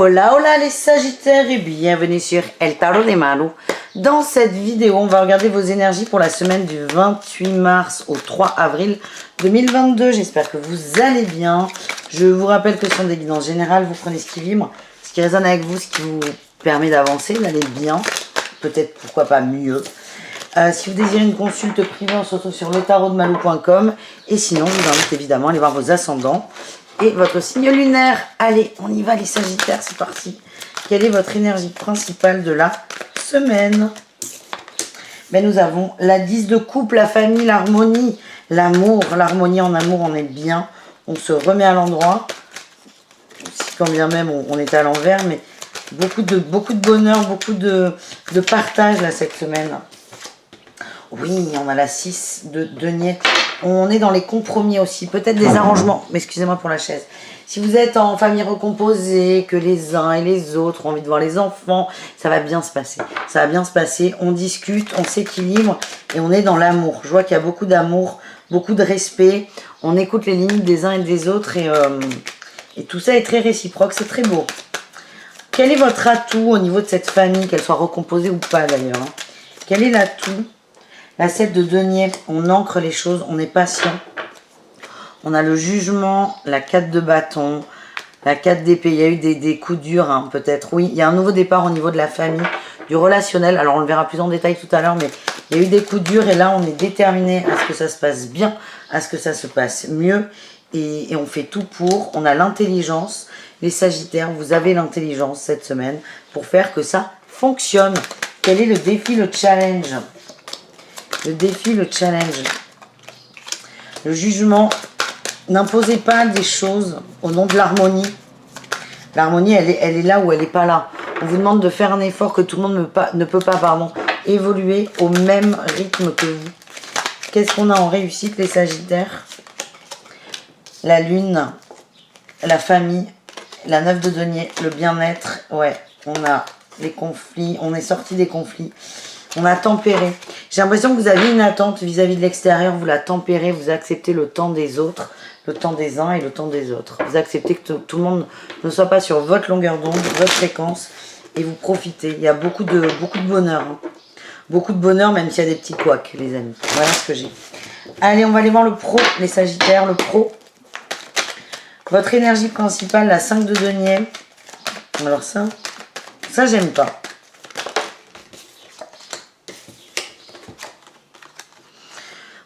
Hola hola les Sagittaires et bienvenue sur El Tarot de Maru. Dans cette vidéo, on va regarder vos énergies pour la semaine du 28 mars au 3 avril 2022. J'espère que vous allez bien. Je vous rappelle que ce sont des guidances générales. Vous prenez ce qui vibre, ce qui résonne avec vous, ce qui vous permet d'avancer, d'aller bien. Peut-être, pourquoi pas, mieux. Si vous désirez une consulte privée, on se retrouve sur letarotdemaru.com. Et sinon, je vous invite évidemment à aller voir vos ascendants et votre signe lunaire. Allez, on y va les Sagittaires, c'est parti. Quelle est votre énergie principale de la semaine? Ben, nous avons la 10 de coupe, la famille, l'harmonie, l'amour. L'harmonie en amour, on est bien. On se remet à l'endroit. Si quand bien même on est à l'envers, mais beaucoup de bonheur, beaucoup de partage là cette semaine. Oui, on a la 6 de denier. On est dans les compromis aussi, peut-être des arrangements, mais excusez-moi pour la chaise. Si vous êtes en famille recomposée, que les uns et les autres ont envie de voir les enfants, ça va bien se passer. Ça va bien se passer, on discute, on s'équilibre et on est dans l'amour. Je vois qu'il y a beaucoup d'amour, beaucoup de respect. On écoute les limites des uns et des autres et tout ça est très réciproque, c'est très beau. Quel est votre atout au niveau de cette famille, qu'elle soit recomposée ou pas d'ailleurs? Quel est l'atout? La 7 de denier, on ancre les choses, on est patient. On a le jugement, la 4 de bâton, la 4 d'épée. Il y a eu des coups durs, hein, peut-être. Oui, il y a un nouveau départ au niveau de la famille, du relationnel. Alors, on le verra plus en détail tout à l'heure, mais il y a eu des coups durs. Et là, on est déterminé à ce que ça se passe bien, à ce que ça se passe mieux. Et on fait tout pour. On a l'intelligence. Les Sagittaires, vous avez l'intelligence cette semaine pour faire que ça fonctionne. Quel est le défi, le challenge? Le défi, le challenge. Le jugement. N'imposez pas des choses au nom de l'harmonie. L'harmonie, elle est là ou elle n'est pas là. On vous demande de faire un effort que tout le monde ne peut pas évoluer au même rythme que vous. Qu'est-ce qu'on a en réussite, les Sagittaires? La lune, la famille, la 9 de denier, le bien-être. Ouais, on a les conflits, on est sorti des conflits. On a tempéré. J'ai l'impression que vous avez une attente vis-à-vis de l'extérieur. Vous la tempérez, vous acceptez le temps des autres, le temps des uns et le temps des autres. Vous acceptez que tout le monde ne soit pas sur votre longueur d'onde, votre fréquence, et vous profitez. Il y a beaucoup de bonheur. Hein. Beaucoup de bonheur, même s'il y a des petits couacs, les amis. Voilà ce que j'ai. Allez, on va aller voir le pro, les Sagittaires, le pro. Votre énergie principale, la 5 de denier. Alors ça j'aime pas.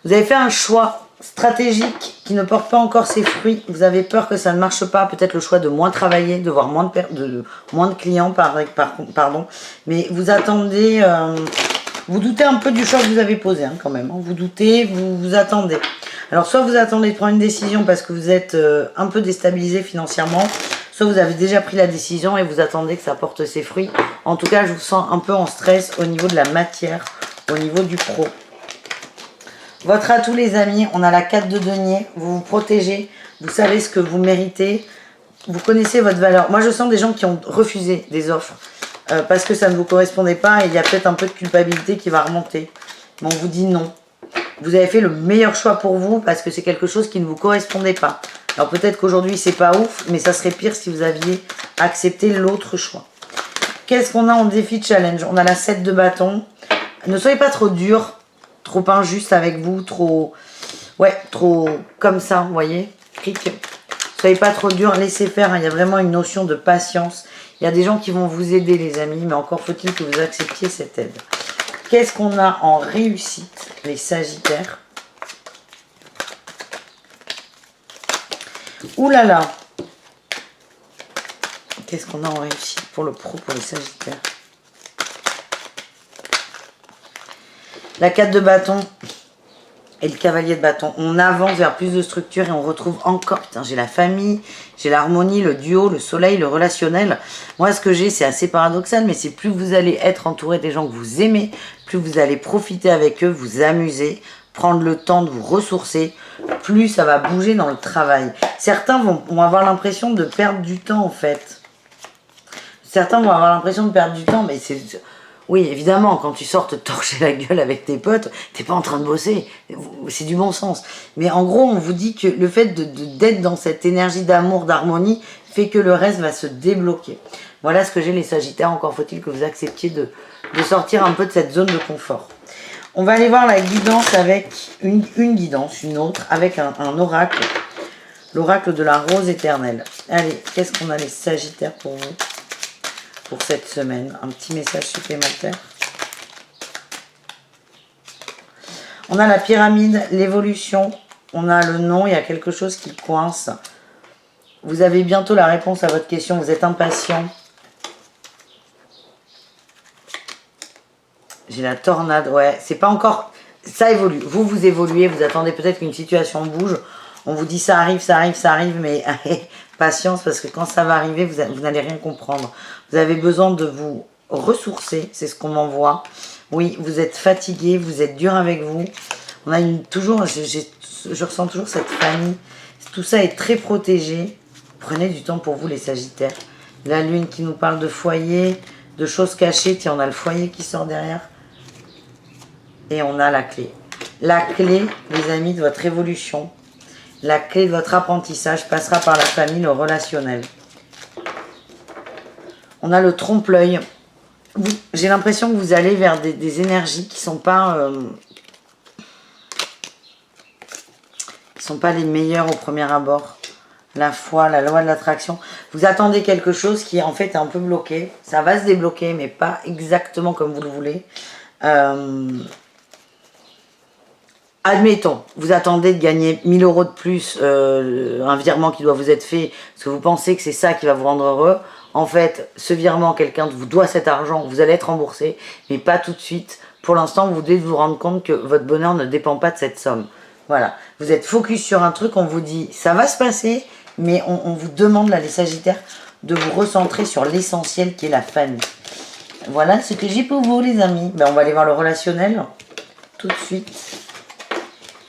Vous avez fait un choix stratégique qui ne porte pas encore ses fruits. Vous avez peur que ça ne marche pas. Peut-être le choix de moins travailler, de voir moins de clients, pardon. Mais vous attendez, vous doutez un peu du choix que vous avez posé hein, quand même. Hein. Vous doutez, vous attendez. Alors soit vous attendez de prendre une décision parce que vous êtes un peu déstabilisé financièrement, soit vous avez déjà pris la décision et vous attendez que ça porte ses fruits. En tout cas, je vous sens un peu en stress au niveau de la matière, au niveau du pro. Votre atout les amis, on a la 4 de denier, vous vous protégez, vous savez ce que vous méritez, vous connaissez votre valeur. Moi je sens des gens qui ont refusé des offres parce que ça ne vous correspondait pas et il y a peut-être un peu de culpabilité qui va remonter. Mais on vous dit non. Vous avez fait le meilleur choix pour vous parce que c'est quelque chose qui ne vous correspondait pas. Alors peut-être qu'aujourd'hui c'est pas ouf, mais ça serait pire si vous aviez accepté l'autre choix. Qu'est-ce qu'on a en défi challenge? On a la 7 de bâton. Ne soyez pas trop dur. Trop injuste avec vous, trop comme ça, vous voyez. Soyez pas trop dur, laissez faire. Il y a vraiment une notion de patience. Il y a des gens qui vont vous aider, les amis, mais encore faut-il que vous acceptiez cette aide. Qu'est-ce qu'on a en réussite, les Sagittaires? Ouh là là. Qu'est-ce qu'on a en réussite pour le pro, pour les Sagittaires? La 4 de bâton et le cavalier de bâton. On avance vers plus de structure et on retrouve encore... Putain, j'ai la famille, j'ai l'harmonie, le duo, le soleil, le relationnel. Moi, ce que j'ai, c'est assez paradoxal, mais c'est plus vous allez être entouré des gens que vous aimez, plus vous allez profiter avec eux, vous amuser, prendre le temps de vous ressourcer, plus ça va bouger dans le travail. Certains vont avoir l'impression de perdre du temps, en fait. Certains vont avoir l'impression de perdre du temps, mais c'est... Oui, évidemment, quand tu sors te torcher la gueule avec tes potes, t'es pas en train de bosser. C'est du bon sens. Mais en gros, on vous dit que le fait d'être dans cette énergie d'amour, d'harmonie, fait que le reste va se débloquer. Voilà ce que j'ai les Sagittaires. Encore faut-il que vous acceptiez de sortir un peu de cette zone de confort. On va aller voir la guidance avec une guidance, une autre, avec un oracle. L'oracle de la rose éternelle. Allez, qu'est-ce qu'on a les Sagittaires pour vous pour cette semaine? Un petit message supplémentaire. On a la pyramide, l'évolution. On a le nom, il y a quelque chose qui coince. Vous avez bientôt la réponse à votre question. Vous êtes impatient. J'ai la tornade. Ouais, c'est pas encore... Ça évolue. Vous évoluez. Vous attendez peut-être qu'une situation bouge. On vous dit ça arrive, ça arrive, ça arrive. Mais patience, parce que quand ça va arriver, vous n'allez rien comprendre. Vous avez besoin de vous ressourcer. C'est ce qu'on m'envoie. Oui, vous êtes fatigué. Vous êtes dur avec vous. On a toujours... Je ressens toujours cette famille. Tout ça est très protégé. Prenez du temps pour vous, les Sagittaires. La lune qui nous parle de foyer, de choses cachées. Tiens, on a le foyer qui sort derrière. Et on a la clé. La clé, les amis, de votre évolution. La clé de votre apprentissage passera par la famille, le relationnel. On a le trompe-l'œil. J'ai l'impression que vous allez vers des énergies qui sont pas les meilleures au premier abord. La foi, la loi de l'attraction. Vous attendez quelque chose qui en fait est un peu bloqué. Ça va se débloquer, mais pas exactement comme vous le voulez. Admettons, vous attendez de gagner 1000 € de plus, un virement qui doit vous être fait, parce que vous pensez que c'est ça qui va vous rendre heureux. En fait, ce virement, quelqu'un vous doit cet argent, vous allez être remboursé, mais pas tout de suite. Pour l'instant, vous devez vous rendre compte que votre bonheur ne dépend pas de cette somme. Voilà, vous êtes focus sur un truc, on vous dit ça va se passer, mais on vous demande, là, les Sagittaires, de vous recentrer sur l'essentiel qui est la famille. Voilà ce que j'ai pour vous, les amis. Ben, on va aller voir le relationnel tout de suite.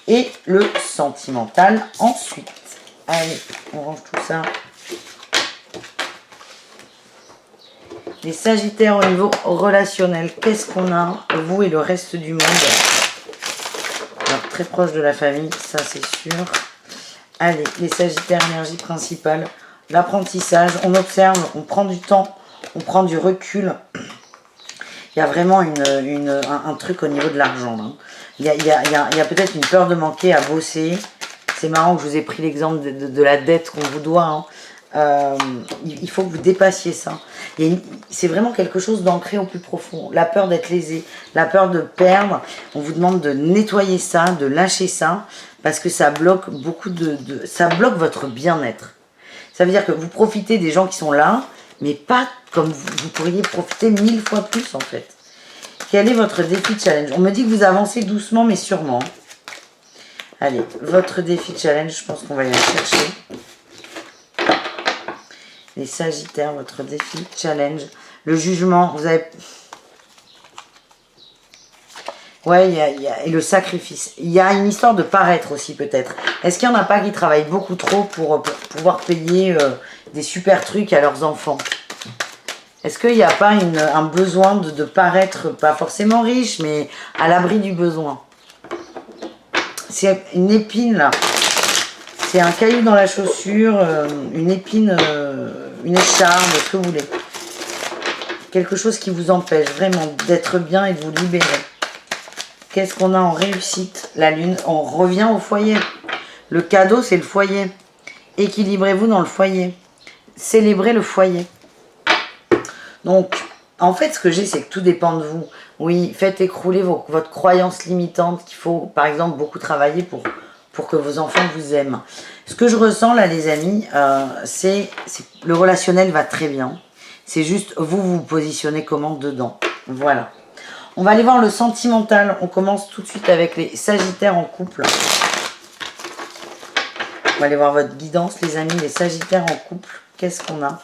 Et le sentimental ensuite. Allez, on range tout ça. Les Sagittaires au niveau relationnel, qu'est-ce qu'on a, vous et le reste du monde? Alors, très proche de la famille, ça c'est sûr. Allez, les Sagittaires, énergie principale, l'apprentissage, on observe, on prend du temps, on prend du recul. Il y a vraiment un truc au niveau de l'argent. Il y a peut-être une peur de manquer à bosser. C'est marrant que je vous ai pris l'exemple de la dette qu'on vous doit. Il faut que vous dépassiez ça. C'est vraiment quelque chose d'ancré au plus profond. La peur d'être lésé, la peur de perdre. On vous demande de nettoyer ça, de lâcher ça, parce que ça bloque beaucoup ça bloque votre bien-être. Ça veut dire que vous profitez des gens qui sont là, mais pas comme vous pourriez profiter 1000 fois plus en fait. Quel est votre défi challenge? On me dit que vous avancez doucement mais sûrement. Allez, votre défi challenge, je pense qu'on va aller chercher. Les Sagittaires, votre défi challenge. Le jugement, vous avez... Ouais, et le sacrifice. Il y a une histoire de paraître aussi peut-être. Est-ce qu'il n'y en a pas qui travaillent beaucoup trop pour pouvoir payer des super trucs à leurs enfants? Est-ce qu'il n'y a pas un besoin de paraître, pas forcément riche, mais à l'abri du besoin? C'est une épine là. C'est un caillou dans la chaussure, une épine, une écharpe, ce que vous voulez. Quelque chose qui vous empêche vraiment d'être bien et de vous libérer. Qu'est-ce qu'on a en réussite? La lune, on revient au foyer. Le cadeau, c'est le foyer. Équilibrez-vous dans le foyer. Célébrez le foyer. Donc, en fait, ce que j'ai, c'est que tout dépend de vous. Oui, faites écrouler votre croyance limitante qu'il faut, par exemple, beaucoup travailler pour que vos enfants vous aiment. Ce que je ressens, là, les amis, c'est le relationnel va très bien. C'est juste, vous positionnez comment dedans. Voilà. On va aller voir le sentimental. On commence tout de suite avec les Sagittaires en couple. On va aller voir votre guidance, les amis, les Sagittaires en couple. Qu'est-ce qu'on a?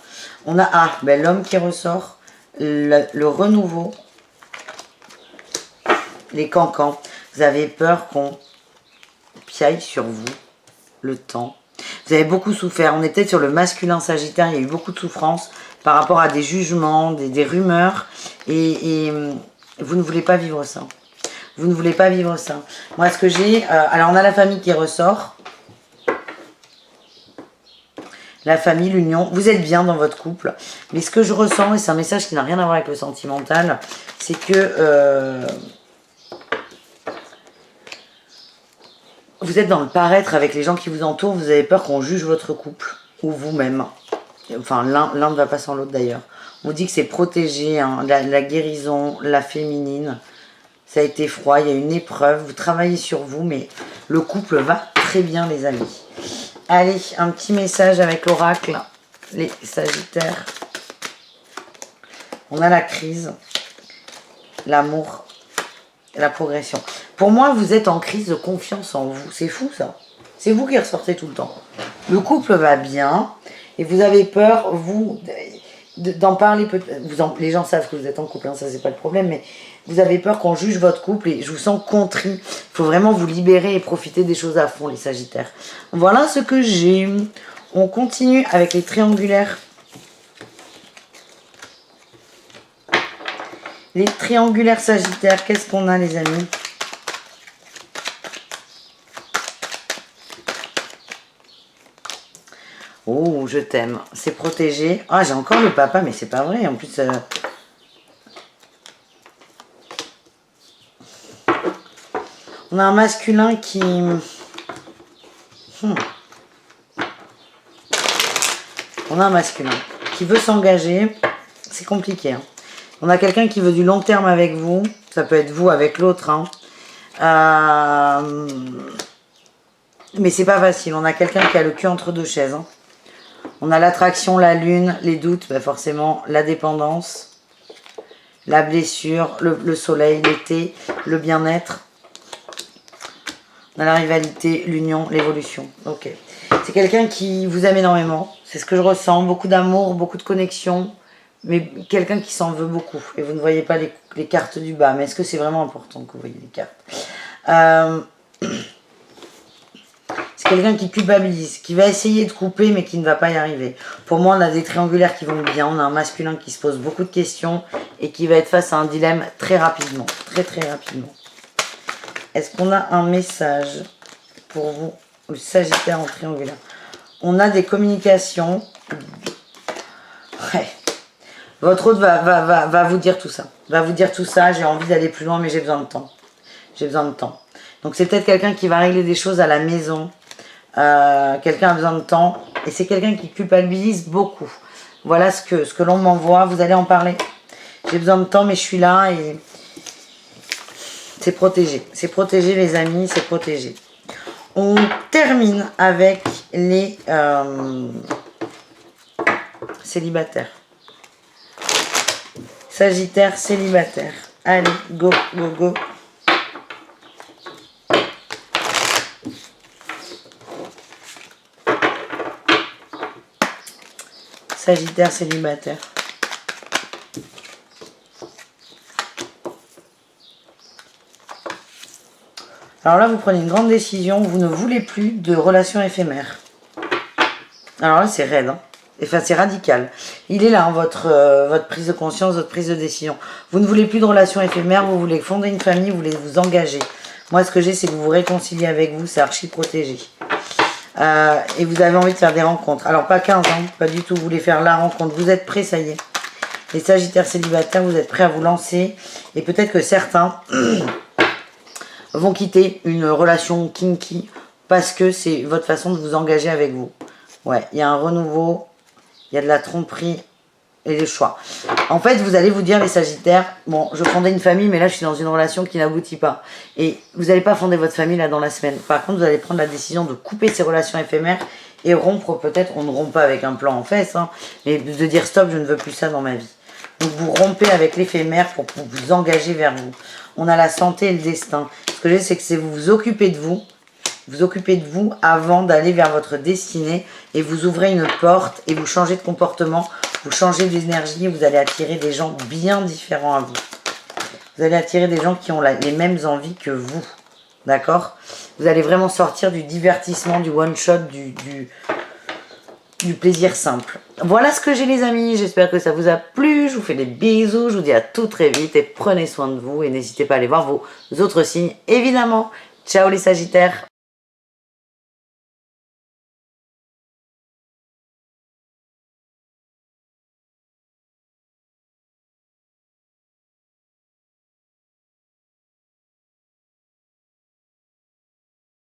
On a l'homme qui ressort, le renouveau, les cancans. Vous avez peur qu'on piaille sur vous le temps. Vous avez beaucoup souffert. On est peut-être sur le masculin Sagittaire, il y a eu beaucoup de souffrance. par rapport à des jugements, des rumeurs. Et vous ne voulez pas vivre ça. Vous ne voulez pas vivre ça. Moi, ce que j'ai... alors, on a la famille qui ressort. La famille, l'union. Vous êtes bien dans votre couple. Mais ce que je ressens, et c'est un message qui n'a rien à voir avec le sentimental, c'est que... vous êtes dans le paraître avec les gens qui vous entourent. Vous avez peur qu'on juge votre couple. Ou vous-même. Enfin, l'un ne va pas sans l'autre d'ailleurs. On vous dit que c'est protégé. Hein, la guérison, la féminine. Ça a été froid, il y a une épreuve, vous travaillez sur vous, mais le couple va très bien, les amis. Allez, un petit message avec l'oracle, les Sagittaires. On a la crise, l'amour, la progression. Pour moi, vous êtes en crise de confiance en vous. C'est fou, ça. C'est vous qui ressortez tout le temps. Le couple va bien, et vous avez peur, vous... d'en parler, les gens savent que vous êtes en couple, hein, ça c'est pas le problème, mais vous avez peur qu'on juge votre couple et je vous sens contrit. Il faut vraiment vous libérer et profiter des choses à fond, les Sagittaires. Voilà ce que j'ai. On continue avec les triangulaires. Les triangulaires Sagittaires, qu'est-ce qu'on a, les amis? Oh, je t'aime. C'est protégé. Ah, j'ai encore le papa, mais c'est pas vrai. En plus, on a un masculin qui... On a un masculin qui veut s'engager. C'est compliqué. Hein. On a quelqu'un qui veut du long terme avec vous. Ça peut être vous avec l'autre. Hein. Mais c'est pas facile. On a quelqu'un qui a le cul entre deux chaises. Hein. On a l'attraction, la lune, les doutes, bah forcément, la dépendance, la blessure, le soleil, l'été, le bien-être. On a la rivalité, l'union, l'évolution. Ok. C'est quelqu'un qui vous aime énormément. C'est ce que je ressens. Beaucoup d'amour, beaucoup de connexion. Mais quelqu'un qui s'en veut beaucoup. Et vous ne voyez pas les cartes du bas. Mais est-ce que c'est vraiment important que vous voyez les cartes C'est quelqu'un qui culpabilise, qui va essayer de couper mais qui ne va pas y arriver. Pour moi, on a des triangulaires qui vont bien. On a un masculin qui se pose beaucoup de questions et qui va être face à un dilemme très rapidement. Très très rapidement. Est-ce qu'on a un message pour vous, le Sagittaire en triangulaire? On a des communications. Ouais. Votre hôte va vous dire tout ça. Va vous dire tout ça. J'ai envie d'aller plus loin, mais j'ai besoin de temps. J'ai besoin de temps. Donc c'est peut-être quelqu'un qui va régler des choses à la maison. Quelqu'un a besoin de temps. Et c'est quelqu'un qui culpabilise beaucoup. Voilà ce que l'on m'envoie. Vous allez en parler. J'ai besoin de temps, mais je suis là et... C'est protégé. C'est protégé, les amis. C'est protégé. On termine avec les célibataires. Sagittaire célibataire. Allez, go, go, go. Sagittaire célibataire. Alors là, vous prenez une grande décision. Vous ne voulez plus de relations éphémères. Alors là, c'est raide. Hein. Enfin, c'est radical. Il est là, hein, votre prise de conscience, votre prise de décision. Vous ne voulez plus de relations éphémères. Vous voulez fonder une famille. Vous voulez vous engager. Moi, ce que j'ai, c'est que vous vous réconciliez avec vous. C'est archi protégé. Et vous avez envie de faire des rencontres. Alors, pas 15 ans. Pas du tout. Vous voulez faire la rencontre. Vous êtes prêts, ça y est. Les Sagittaires célibataires, vous êtes prêts à vous lancer. Et peut-être que certains... vont quitter une relation kinky parce que c'est votre façon de vous engager avec vous. Ouais, il y a un renouveau, il y a de la tromperie et des choix. En fait, vous allez vous dire, les Sagittaires, bon, je fondais une famille, mais là, je suis dans une relation qui n'aboutit pas. Et vous n'allez pas fonder votre famille là dans la semaine. Par contre, vous allez prendre la décision de couper ces relations éphémères et rompre, peut-être, on ne rompt pas avec un plan en fesses, hein, mais de dire stop, je ne veux plus ça dans ma vie. Donc vous rompez avec l'éphémère pour vous engager vers vous. On a la santé et le destin. Ce que j'ai, c'est que c'est vous occupez de vous. Vous occupez de vous avant d'aller vers votre destinée. Et vous ouvrez une porte et vous changez de comportement. Vous changez d'énergie et vous allez attirer des gens bien différents à vous. Vous allez attirer des gens qui ont les mêmes envies que vous. D'accord? Vous allez vraiment sortir du divertissement, du one-shot, du plaisir simple. Voilà ce que j'ai les amis, j'espère que ça vous a plu, je vous fais des bisous, je vous dis à tout très vite et prenez soin de vous et n'hésitez pas à aller voir vos autres signes évidemment. Ciao les Sagittaires!